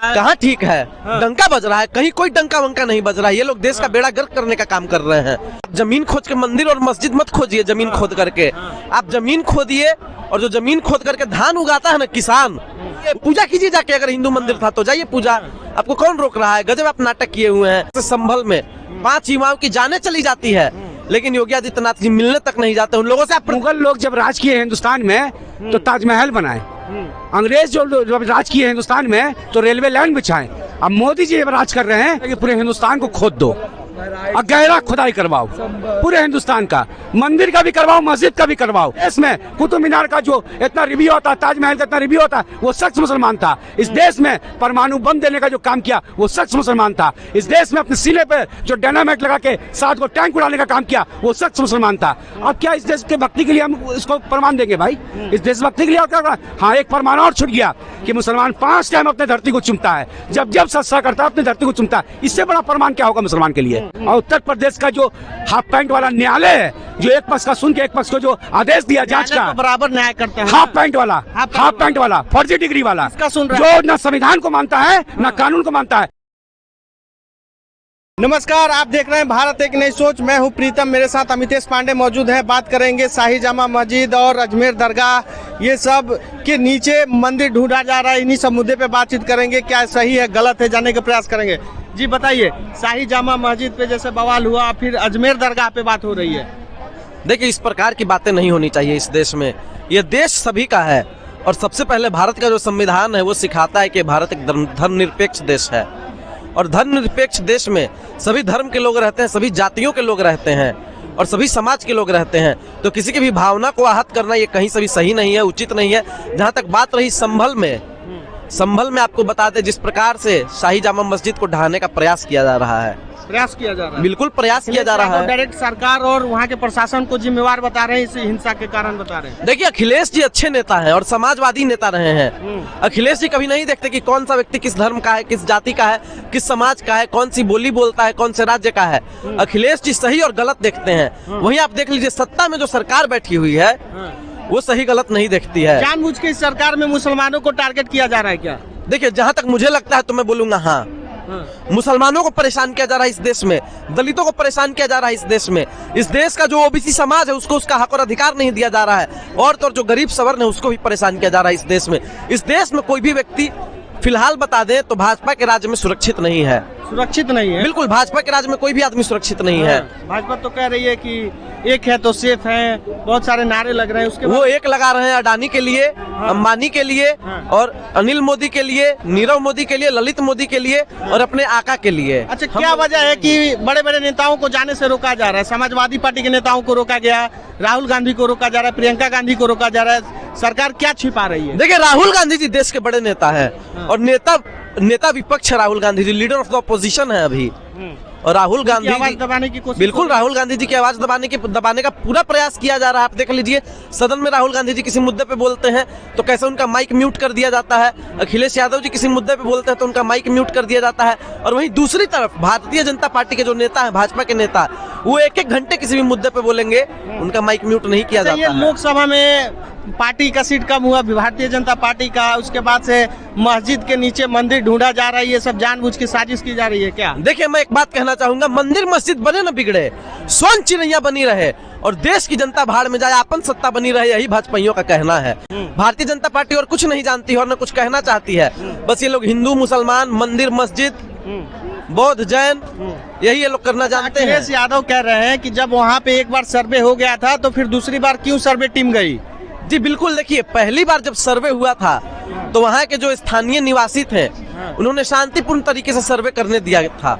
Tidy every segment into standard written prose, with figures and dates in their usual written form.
कहाँ ठीक है? डंका बज रहा है, कहीं कोई डंका वंका नहीं बज रहा है। ये लोग देश का बेड़ा गर्क करने का काम कर रहे हैं। जमीन खोद के मंदिर और मस्जिद मत खोजिए, जमीन खोद करके आप जमीन खोदिए, और जो जमीन खोद करके धान उगाता है ना किसान, पूजा कीजिए जाके। अगर हिंदू मंदिर था तो जाइए पूजा, आपको कौन रोक रहा है? गजब आप नाटक किए हुए हैं। संभल में 5 युवाओं की जानें चली जाती है, लेकिन योगी आदित्यनाथ जी मिलने तक नहीं जाते उन लोगों से। मुगल लोग जब राज किए हिंदुस्तान में तो ताजमहल बनाए, अंग्रेज जब राज किए हिंदुस्तान में तो रेलवे लाइन बिछाए। अब मोदी जी जब राज कर रहे हैं कि पूरे हिंदुस्तान को खोद दो और गहरा खुदाई करवाओ, पूरे हिंदुस्तान का, मंदिर का भी करवाओ, मस्जिद का भी करवाओ। इसमें कुतुब मीनार का जो इतना रिव्यू होता है, ताजमहल का इतना रिव्यू होता है, वो शख्स मुसलमान था। इस देश में परमाणु बम देने का जो काम किया वो शख्स मुसलमान था। इस देश में अपने सीने पे जो डायनामाइट लगा के 7 को टैंक उड़ाने का काम किया वो शख्स मुसलमान था। अब क्या इस देश के भक्ति के लिए हम इसको प्रमाण देंगे भाई? इस देशभक्ति के लिए क्या? हाँ, एक प्रमाण और छूट गया कि मुसलमान 5 टाइम अपने धरती को चूमता है, जब जब सत्सा करता है अपनी धरती को चूमता है। इससे बड़ा प्रमाण क्या होगा मुसलमान के लिए? और उत्तर प्रदेश का जो हाफ पैंट वाला न्यायालय है, जो एक पक्ष का सुन के एक पक्ष को जो आदेश दिया जांच का, तो बराबर न्याय करते हैं। हाफ पैंट वाला फर्जी डिग्री वाला, जो न संविधान को मानता है न कानून को मानता है। नमस्कार, आप देख रहे हैं भारत एक नई सोच। मैं हूं प्रीतम, मेरे साथ अमितेश पांडे मौजूद है। बात करेंगे शाही जामा मस्जिद और अजमेर दरगाह, ये सब के नीचे मंदिर ढूंढा जा रहा है। इन्हीं सब मुद्दे पे बातचीत करेंगे, क्या सही है गलत है, जानने का प्रयास करेंगे। जी बताइए, शाही जामा मस्जिद पे जैसे बवाल हुआ, फिर अजमेर दरगाह पे बात हो रही है। देखिए, इस प्रकार की बातें नहीं होनी चाहिए इस देश में। ये देश सभी का है, और सबसे पहले भारत का जो संविधान है वो सिखाता है कि भारत एक धर्मनिरपेक्ष देश है, और धर्मनिरपेक्ष देश में सभी धर्म के लोग रहते हैं, सभी जातियों के लोग रहते हैं, और सभी समाज के लोग रहते हैं। तो किसी की भी भावना को आहत करना ये कहीं से भी सही नहीं है, उचित नहीं है। जहाँ तक बात रही संभल में आपको बता दें, जिस प्रकार से शाही जामा मस्जिद को ढहाने का प्रयास किया जा रहा है, बिल्कुल प्रयास किया जा रहा है। डायरेक्ट सरकार और वहाँ के प्रशासन को जिम्मेवार बता रहे हैं, इस हिंसा के कारण बता रहे हैं। देखिए, अखिलेश जी अच्छे नेता हैं और समाजवादी नेता रहे हैं। अखिलेश जी कभी नहीं देखते कि कौन सा व्यक्ति किस धर्म का है, किस जाति का है, किस समाज का है, कौन सी बोली बोलता है, कौन से राज्य का है। अखिलेश जी सही और गलत देखते हैं। वहीं आप देख लीजिए, सत्ता में जो सरकार बैठी हुई है वो सही गलत नहीं देखती है। जानबूझ के इस सरकार में मुसलमानों को टारगेट किया जा रहा है क्या? देखिए, जहाँ तक मुझे लगता है तो मैं बोलूंगा हाँ, मुसलमानों को परेशान किया जा रहा है इस देश में, दलितों को परेशान किया जा रहा है इस देश में। इस देश का जो ओबीसी समाज है उसको उसका हक और अधिकार नहीं दिया जा रहा है, और तो जो गरीब सवर्ण है उसको भी परेशान किया जा रहा है इस देश में। इस देश में कोई भी व्यक्ति फिलहाल बता दें तो भाजपा के राज्य में सुरक्षित नहीं है। सुरक्षित नहीं है? बिल्कुल, भाजपा के राज्य में कोई भी आदमी सुरक्षित नहीं है। भाजपा तो कह रही है कि एक है तो सेफ है, बहुत सारे नारे लग रहे हैं। उसके वो एक लगा रहे हैं अडानी के लिए, अंबानी के लिए, और अनिल मोदी के लिए, नीरव मोदी के लिए, ललित मोदी के लिए, और अपने आका के लिए। अच्छा, क्या वजह है कि बड़े बड़े नेताओं को जाने से रोका जा रहा है? समाजवादी पार्टी के नेताओं को रोका गया, राहुल गांधी को रोका जा रहा है, प्रियंका गांधी को रोका जा रहा है। सरकार क्या छिपा रही है? देखिए, राहुल गांधी जी देश के बड़े नेता है, और नेता विपक्ष है Rahul Gandhi ji, leader of the opposition है अभी। और राहुल गांधी आवाज दबाने की कोशिश, बिल्कुल राहुल गांधी जी की आवाज दबाने का पूरा प्रयास किया जा रहा है। आप देख लीजिए, सदन में राहुल गांधी जी किसी मुद्दे पे बोलते हैं तो कैसे उनका माइक म्यूट कर दिया जाता है। अखिलेश यादव जी किसी मुद्दे पे बोलते हैं तो उनका माइक म्यूट कर दिया जाता है। और वहीं दूसरी तरफ भारतीय जनता पार्टी के जो नेता है, भाजपा के नेता, वो 1-1 घंटे किसी भी मुद्दे पे बोलेंगे, उनका माइक म्यूट नहीं किया जाता है। लोकसभा में पार्टी का सीट कम हुआ भारतीय जनता पार्टी का, उसके बाद से मस्जिद के नीचे मंदिर ढूंढा जा रहा है, ये सब जानबूझ के साजिश की जा रही है क्या? देखिए, मैं एक बात कहना चाहूंगा, मंदिर मस्जिद बने न बिगड़े, स्वर्ण चिड़ैया बनी रहे और देश की जनता भाड़ में जाए, अपन सत्ता बनी रहे, यही भाजपाइयों का कहना है। भारतीय जनता पार्टी और कुछ नहीं जानती है और न कुछ कहना चाहती है। बस ये लोग हिंदू मुसलमान, मंदिर मस्जिद, बौद्ध जैन, यही ये लोग करना जानते हैं। अखिलेश यादव कह रहे हैं कि जब वहाँ पे एक बार सर्वे हो गया था तो फिर दूसरी बार क्यों सर्वे टीम गई? जी बिल्कुल, देखिए, पहली बार जब सर्वे हुआ था तो वहाँ के जो स्थानीय निवासी थे उन्होंने शांतिपूर्ण तरीके से सर्वे करने दिया था,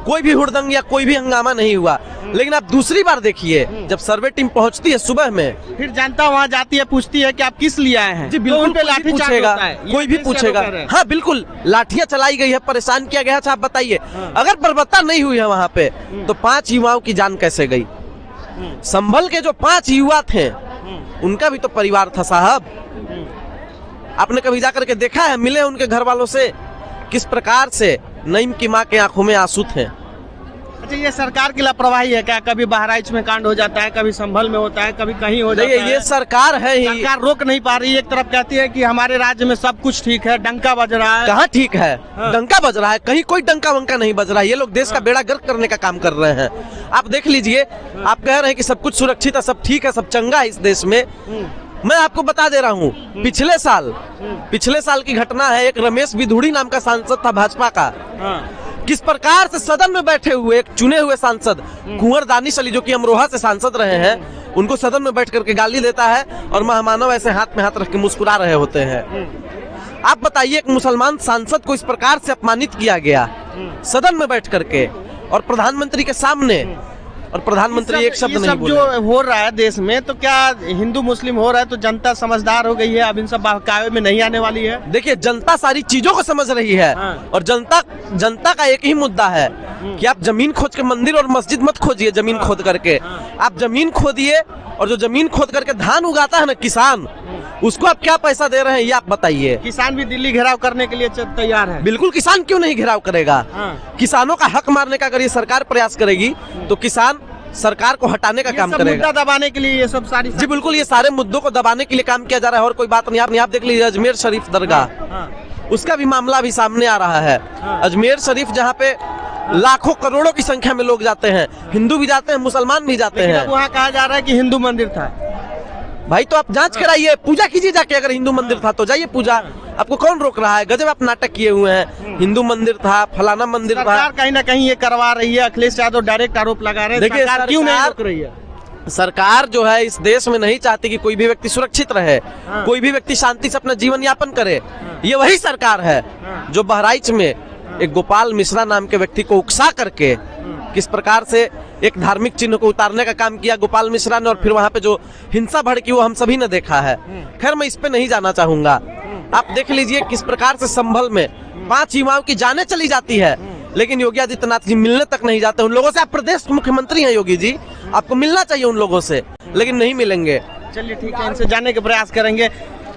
कोई भी हुड़दंग या कोई भी हंगामा नहीं हुआ। लेकिन आप दूसरी बार देखिए, जब सर्वे टीम पहुंचती है सुबह में, फिर जनता वहां जाती है, पूछती है कि आप किस लिए आए हैं। जी बिल्कुल, तो लाठी पूछेगा, कोई भी पूछेगा। हाँ बिल्कुल, लाठियां चलाई गई है, परेशान किया गया। अच्छा आप बताइए, अगर बर्बरता नहीं हुई है वहाँ पे तो 5 युवाओं की जान कैसे गई? संभल के जो 5 युवा थे उनका भी तो परिवार था साहब। आपने कभी जाकर के देखा है, मिले उनके घर वालों से? किस प्रकार से नईम की माँ के आंखों में आंसू थे। अच्छा, ये सरकार की लापरवाही है क्या? कभी बहराइच में कांड हो जाता है, कभी संभल में होता है, कभी कहीं हो जाता देखिए है। ये सरकार है ही, सरकार रोक नहीं पा रही। एक तरफ कहती है कि हमारे राज्य में सब कुछ ठीक है, डंका बज रहा है। कहाँ ठीक है? हाँ। डंका बज रहा है? कहीं कोई डंका वंका नहीं बज रहा है। ये लोग देश का बेड़ा गर्क करने का काम कर रहे हैं। आप देख लीजिए, आप कह रहे हैं कि सब कुछ सुरक्षित है, सब ठीक है, सब चंगा है इस देश में। मैं आपको बता दे रहा हूँ, पिछले साल की घटना है। एक रमेश बिधूड़ी नाम का सांसद था भाजपा का, किस प्रकार से सदन में बैठे हुए एक चुने हुए सांसद कुंवर दानिश अली, जो कि अमरोहा से सांसद रहे हैं, उनको सदन में बैठ करके गाली देता है और महामानव ऐसे हाथ में हाथ रख के मुस्कुरा रहे होते हैं। आप बताइए, एक मुसलमान सांसद को इस प्रकार से अपमानित किया गया सदन में बैठ करके और प्रधानमंत्री के सामने, और प्रधानमंत्री एक शब्द नहीं बोले। जो हो रहा है देश में, तो क्या हिंदू मुस्लिम हो रहा है तो जनता समझदार हो गई है, अब इन सब बहकावे में नहीं आने वाली है? देखिए, जनता सारी चीजों को समझ रही है और जनता का एक ही मुद्दा है कि आप जमीन खोद के मंदिर और मस्जिद मत खोजिए। जमीन खोद करके आप जमीन खोदिए, और जो जमीन खोद करके धान उगाता है ना किसान, उसको आप क्या पैसा दे रहे हैं ये आप बताइए। किसान भी दिल्ली घेराव करने के लिए तैयार है। बिल्कुल, किसान क्यों नहीं घेराव करेगा? किसानों का हक मारने का अगर ये सरकार प्रयास करेगी तो किसान सरकार को हटाने का काम करेगा। मुद्दा दबाने के लिए ये सब सारी जी बिल्कुल, ये सारे मुद्दों को दबाने के लिए काम किया जा रहा है और कोई बात नहीं। आप देख लीजिए अजमेर शरीफ दरगाह, उसका भी मामला भी सामने आ रहा है। अजमेर शरीफ जहाँ पे लाखों करोड़ों की संख्या में लोग जाते हैं, हिंदू भी जाते हैं, मुसलमान भी जाते हैं। वहाँ कहा जा रहा है कि हिंदू मंदिर था। भाई तो आप जांच कराइए, पूजा कीजिए जाके। अगर हिंदू मंदिर था तो जाइए पूजा, आपको कौन रोक रहा है? गजब आप नाटक किए हुए हैं। हिंदू मंदिर था, फलाना मंदिर था। सरकार कहीं ना कहीं ये करवा रही है। अखिलेश यादव डायरेक्ट आरोप लगा रहे हैं। देखिए, सरकार क्यों नहीं रोक रही है? सरकार जो है इस देश में नहीं चाहती कि कोई भी व्यक्ति सुरक्षित रहे, कोई भी व्यक्ति शांति से अपना जीवन यापन करे। ये वही सरकार है जो बहराइच में एक गोपाल मिश्रा नाम के व्यक्ति को उकसा करके किस प्रकार से एक धार्मिक चिन्ह को उतारने का काम किया गोपाल मिश्रा ने, और फिर वहां पे जो हिंसा भड़की वो हम सभी ने देखा है। खैर, मैं इस पे नहीं जाना चाहूंगा। आप देख लीजिए किस प्रकार से संभल में 5 युवाओं की जानें चली जाती है, लेकिन योगी आदित्यनाथ जी मिलने तक नहीं जाते उन लोगों से। आप प्रदेश मुख्यमंत्री हैं योगी जी, आपको मिलना चाहिए उन लोगों से, लेकिन नहीं मिलेंगे। चलिए ठीक है, इनसे जाने के प्रयास करेंगे।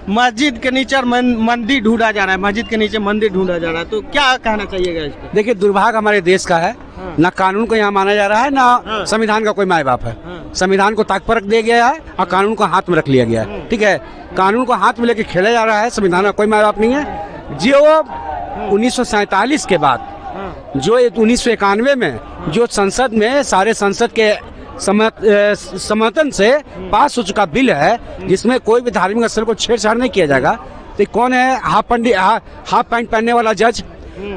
मस्जिद के नीचे मंदिर ढूंढा जा रहा है, मस्जिद के नीचे मंदिर ढूंढा जा रहा है, तो क्या कहना चाहिएगा इस पे? देखिए, दुर्भाग्य हमारे देश का है, ना कानून को यहाँ माना जा रहा है, ना संविधान का कोई माय बाप है। संविधान को ताक पर रख दिया गया है और कानून को हाथ में रख लिया गया है। ठीक है, कानून को हाथ में लेके खेला जा रहा है, संविधान का कोई माय बाप नहीं है। जो 1947 के बाद, जो 1991 में जो संसद में सारे संसद के समर्थन से पास हो चुका बिल है, जिसमें कोई भी धार्मिक स्थल को छेड़छाड़ नहीं किया जाएगा, तो कौन है? हाफ पैंट पहनने वाला जज,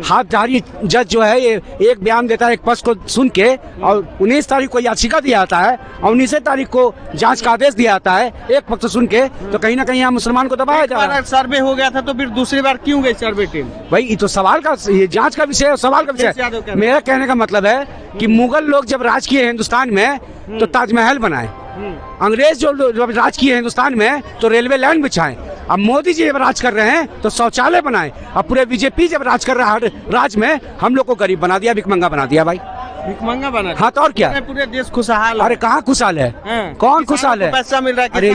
हाथधारी जज जो है, ये एक बयान देता है एक पक्ष को सुन के, और 19 तारीख को याचिका दिया जाता है और 19 तारीख को जांच का आदेश दिया जाता है एक पक्ष सुन के। तो कहीं ना कहीं यहाँ मुसलमान को दबाया जा रहा है। सर्वे हो गया था तो फिर दूसरी बार क्यों गई सर्वे टीम? भाई ये तो सवाल का, ये जांच का विषय है, सवाल का विषय। मेरा कहने का मतलब है कि मुगल लोग जब राज किए हिंदुस्तान में तो ताजमहल बनाए, अंग्रेज जब राज किए हिंदुस्तान में तो रेलवे लाइन बिछाए, अब मोदी जी जब राज कर रहे हैं तो शौचालय बनाए, अब पूरे बीजेपी जब राज कर रहा है राज में, हम लोग को गरीब बना दिया, भिखमंगा बना दिया। भाई भिखमंगा बना? हाँ, तो और क्या? पूरे देश खुशहाल। अरे कहाँ खुशहाल है? कौन खुशहाल है? पैसा मिल रहा है। अरे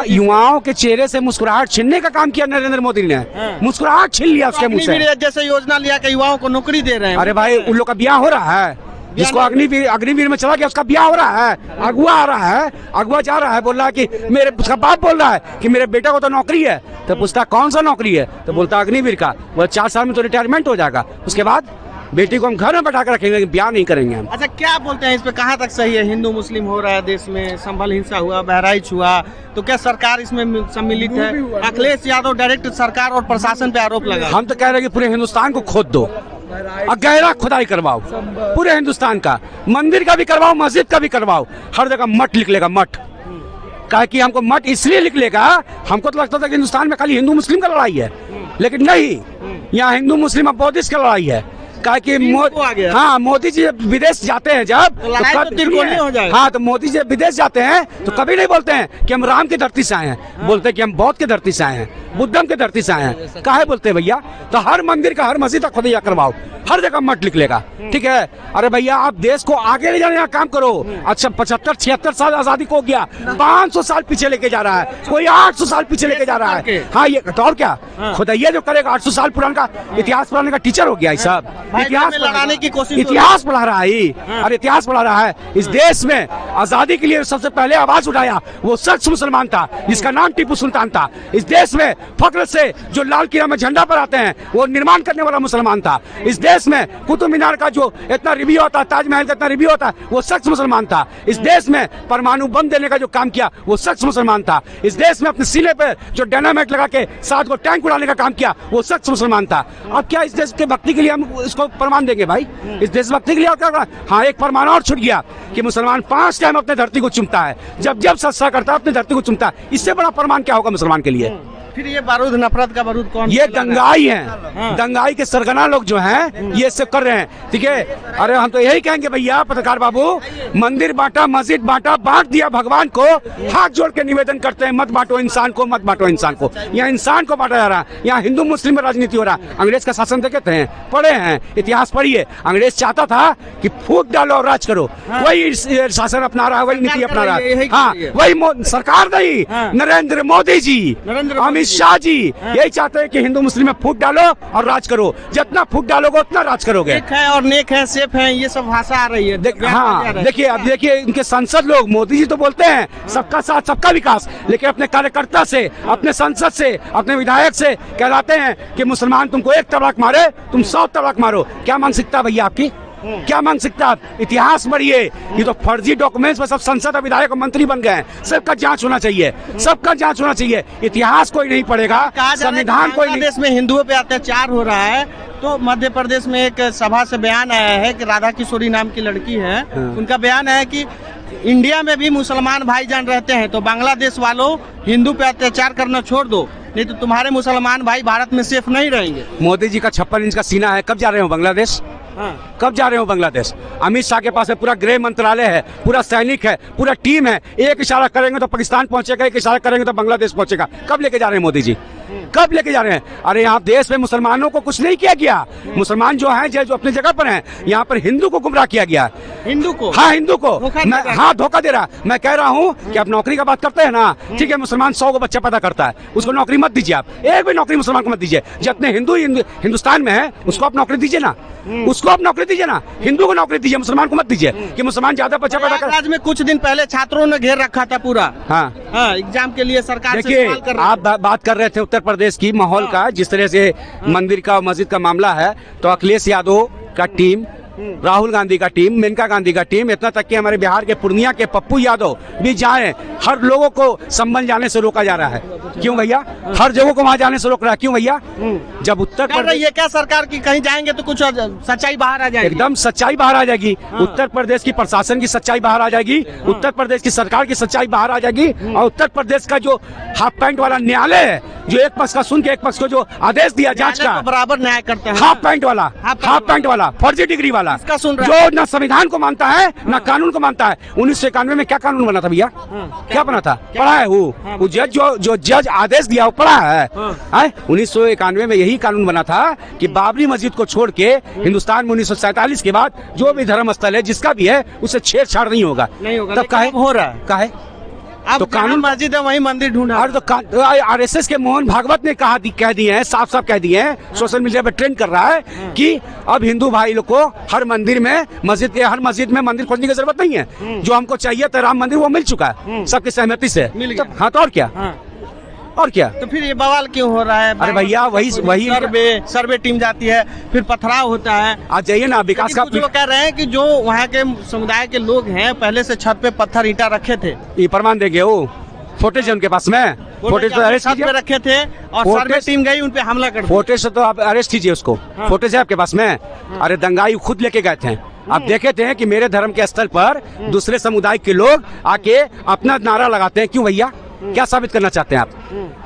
युवाओं के चेहरे से मुस्कुराहट छीनने का काम किया नरेंद्र मोदी ने। मुस्कुराहट छीन लिया उसके मुंह से। जैसे योजना लिया कि युवाओं को नौकरी दे रहे हैं। अरे भाई, उन लोग का ब्याह हो रहा है, जिसको अग्निवीर में चला गया उसका ब्याह हो रहा है। अगुआ आ रहा है, अगुआ जा रहा है, बोल रहा है कि उसका बाप बोल रहा है कि मेरे बेटा को तो नौकरी है, तो पूछता कौन सा नौकरी है, तो बोलता अग्निवीर का। वो 4 साल में तो रिटायरमेंट हो जाएगा, उसके बाद बेटी को हम घर में बैठा कर रखेंगे, लेकिन ब्याह नहीं करेंगे हम। अच्छा, क्या बोलते हैं इस पे, कहाँ तक सही है? हिंदू मुस्लिम हो रहा है देश में, संभल हिंसा हुआ, बहराइच हुआ, तो क्या सरकार इसमें सम्मिलित है? अखिलेश यादव डायरेक्ट सरकार और प्रशासन पे आरोप लगा। हम तो कह रहे हैं कि पूरे हिंदुस्तान को खोद दो, गहरा खुदाई करवाओ, पूरे हिंदुस्तान का, मंदिर का भी करवाओ, मस्जिद का भी करवाओ, हर जगह मठ निकलेगा, मठ। कहा कि हमको मठ इसलिए निकलेगा, हमको तो लगता था कि हिंदुस्तान में खाली हिंदू मुस्लिम का लड़ाई है, लेकिन नहीं, यहाँ हिंदू मुस्लिम और बौद्धिस्ट का लड़ाई है। कहा कि हाँ, मोदी जी विदेश जाते हैं जब तो त्रिकोणीय हो जाएगा। हाँ, तो मोदी जी विदेश जाते हैं तो कभी नहीं बोलते हैं कि हम राम की धरती से आए हैं, बोलते हैं कि हम बौद्ध की धरती से आए हैं। बुद्धम के धरती से आए हैं, काहे बोलते हैं भैया? तो हर मंदिर का, हर मस्जिद का खुदैया करवाओ, हर जगह मठ निकलेगा, ठीक है? अरे भैया आप देश को आगे ले जाने का काम करो। अच्छा 75-76 साल आजादी को हो गया, 500 साल पीछे लेके जा रहा है, कोई 800 साल पीछे लेके जा रहा है। हाँ ये तो और क्या, खुदैया जो करेगा 800 साल पुराना का इतिहास पढ़ाने का टीचर हो गया ये सब, इतिहास लड़ाने की कोशिश, इतिहास पढ़ा रहा है। अरे इतिहास पढ़ा रहा है। इस देश में आजादी के लिए सबसे पहले आवाज उठाया वो शख्स मुसलमान था जिसका नाम टीपू सुल्तान था। इस देश में फख्र से जो लाल किला में झंडा पर आते हैं वो निर्माण करने वाला मुसलमान था। इस देश में कुतुब मीनार का जो इतना रिव्यू होता है, ताजमहल का इतना रिव्यू होता है, वो शख्स मुसलमान था। इस देश में परमाणु बम देने का जो काम किया वो शख्स मुसलमान था। इस देश में अपने सीने पे जो डायनामाइट लगा के 7 को टैंक उड़ाने का काम किया वो शख्स मुसलमान था। अब क्या इस देश के भक्ति के लिए हम इसको प्रमाण देंगे भाई? इस देशभक्ति के लिए और क्या? हाँ एक प्रमाण और छूट गया कि मुसलमान 5 टाइम अपने धरती को चूमता है, जब जब सत्सा करता है अपने धरती को चूमता है। इससे बड़ा प्रमाण क्या होगा मुसलमान के लिए? फिर ये बारूद, नफरत का बारूद कौन? ये दंगाई हैं, दंगाई के सरगना लोग जो हैं ये सब कर रहे हैं, ठीक है? अरे हम तो यही कहेंगे भैया पत्रकार बाबू, मंदिर बांटा, मस्जिद बांटा, बांट दिया भगवान को, हाथ जोड़ के निवेदन करते हैं मत बांटो इंसान को, मत बांटो इंसान को। यहाँ इंसान को बांटा जा रहा है, यहाँ हिंदू मुस्लिम में राजनीति हो रहा है। अंग्रेज का शासन देखे हैं, पढ़े हैं, इतिहास पढ़िए। अंग्रेज चाहता था कि फूट डालो और राज करो, वही शासन अपना रहा है, वही नीति अपना रहा है। हाँ वही सरकार नहीं, नरेंद्र मोदी जी, अमित शाह जी यही चाहते हैं कि हिंदू मुस्लिम में फूट डालो और राज करो। जितना फूट डालोगे उतना राज करोगे। नेक है और नेक है, सेफ है, ये सब भाषा आ रही है। हाँ देखिए, अब देखिए इनके सांसद लोग, मोदी जी तो बोलते हैं सबका साथ सबका विकास, लेकिन अपने कार्यकर्ता से, अपने संसद से, अपने विधायक से कहलाते हैं कि मुसलमान तुमको 1 तलाक मारे तुम 100 तलाक मारो। क्या मानसिकता भैया आपकी? क्या मांग सकता आप? इतिहास पढ़िए। ये तो फर्जी डॉक्यूमेंट्स में सब संसद और विधायक और मंत्री बन गए हैं। सबका जांच होना चाहिए, सबका जांच होना चाहिए। इतिहास कोई नहीं पढ़ेगा, संविधान कोई नहीं। देश में हिंदुओं पे अत्याचार हो रहा है, तो मध्य प्रदेश में एक सभा से बयान आया है कि राधा किशोरी नाम की लड़की है, उनका बयान है कि इंडिया में भी मुसलमान भाईजान रहते हैं, तो बांग्लादेश वालों हिंदू पे अत्याचार करना छोड़ दो, नहीं तो तुम्हारे मुसलमान भाई भारत में सेफ नहीं रहेंगे। मोदी जी का 56 इंच का सीना है, कब जा रहे हो बांग्लादेश? कब जा रहे हो बांग्लादेश? अमित शाह के पास है पूरा गृह मंत्रालय है, पूरा सैनिक है, पूरा टीम है। एक इशारा करेंगे तो पाकिस्तान पहुंचेगा, एक इशारा करेंगे तो बांग्लादेश पहुंचेगा। कब लेके जा रहे हैं मोदी जी? कब लेके जा रहे हैं? अरे यहाँ देश में मुसलमानों को कुछ नहीं किया गया। मुसलमान जो हैं जो अपनी जगह पर हैं, यहाँ पर हिंदू को गुमराह किया गया। हिंदू को? हाँ हिंदू को। हाँ धोखा दे रहा। मैं कह रहा हूँ कि आप नौकरी का बात करते हैं ना, ठीक है, मुसलमान 100 को बच्चा पैदा करता है, उसको नौकरी मत दीजिए। आप एक भी नौकरी मुसलमान को मत दीजिए। जितने हिंदू हिंदुस्तान में है उसको आप नौकरी दीजिए ना, उसको आप नौकरी दीजिए ना। हिंदू को नौकरी दीजिए, मुसलमान को मत दीजिए कि मुसलमान ज्यादा बच्चा पैदा कर। आज में कुछ दिन पहले छात्रों ने घेर रखा था पूरा, हाँ एग्जाम के लिए सरकार से सवाल कर रहे। आप बात कर रहे थे उत्तर प्रदेश की माहौल का, जिस तरह से मंदिर का मस्जिद का मामला है, तो अखिलेश यादव का टीम, राहुल गांधी का टीम, मेनका गांधी का टीम, इतना तक कि हमारे बिहार के पूर्णिया के पप्पू यादव भी जाए, हर लोगों को संभल जाने से रोका जा रहा है। क्यों भैया? हर जगह को वहाँ जाने से रोक रहा है, क्यों भैया? जब उत्तर प्रदेश, ये क्या सरकार की कहीं जाएंगे तो कुछ सच्चाई बाहर आ जाएगी, एकदम सच्चाई बाहर आ जाएगी। उत्तर प्रदेश की प्रशासन की सच्चाई बाहर आ जाएगी, उत्तर प्रदेश की सरकार की सच्चाई बाहर आ जाएगी। और उत्तर प्रदेश का जो हाफ पैंट वाला न्यायालय है, जो एक पक्ष का सुन के एक पक्ष को जो आदेश दिया जांच का, बराबर न्याय करते हैं। हाफ पैंट वाला फर्जी डिग्री वाला, जो न संविधान को मानता है न कानून को मानता है। 1991 में क्या कानून बना था भैया? क्या बना था? पढ़ा है वो जज जो जज आदेश दिया वो पढ़ा है। 1991 में यही कानून बना था कि बाबरी मस्जिद को छोड़ के हिंदुस्तान में 1947 के बाद जो भी धर्म स्थल है जिसका भी है उससे छेड़छाड़ नहीं होगा। तब काहे हो रहा है? काहे? तो कानून मस्जिद है वही मंदिर ढूंढा। और तो आरएसएस के मोहन भागवत ने कह दिए हैं, साफ साफ कह दिए हैं, सोशल मीडिया पे ट्रेंड कर रहा है कि अब हिंदू भाई लोग को हर मंदिर में हर मस्जिद में मंदिर खोजने की जरूरत नहीं है। जो हमको चाहिए था राम मंदिर वो मिल चुका है सबकी सहमति से। हाँ तो और क्या? और क्या? तो फिर ये बवाल क्यों हो रहा है? अरे भैया वही सर्वे टीम जाती है, फिर पथराव होता है। आज जाइए ना, विकास का कुछ लोग कह रहे हैं कि जो वहाँ के समुदाय के लोग हैं पहले से छत पे पत्थर ईंटा रखे थे। ये प्रमाण देंगे, वो फोटेज है उनके पास में, फोटेज तो अरेस्ट कीजिए। रखे थे और सर्वे टीम गई उन पे हमला कर दिया। फोटेज तो आप अरेस्ट कीजिए उसको। फोटेज है आपके पास में? अरे दंगाई खुद लेके गए थे। आप देखे थे कि मेरे धर्म के स्थल पर दूसरे समुदाय के लोग आके अपना नारा लगाते हैं। क्यों भैया? क्या साबित करना चाहते हैं आप?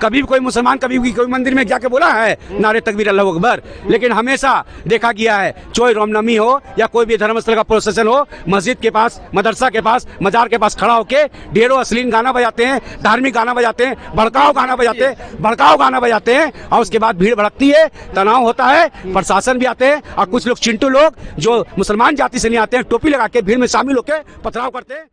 कभी भी कोई मुसलमान कभी भी कोई मंदिर में जाके बोला है नारे तकबीर अल्लाहू अकबर? लेकिन हमेशा देखा गया है, चाहे रामनवमी हो या कोई भी धर्मस्थल का प्रोसेशन हो, मस्जिद के पास, मदरसा के पास, मजार के पास खड़ा होके ढेरों अश्लील गाना बजाते हैं, धार्मिक गाना बजाते हैं, भड़काऊ गाना बजाते हैं और उसके बाद भीड़ भड़कती है, तनाव होता है, प्रशासन भी आते हैं और कुछ लोग चिंटू लोग जो मुसलमान जाति से नहीं आते हैं, टोपी लगा के भीड़ में शामिल होकर पथराव करते हैं।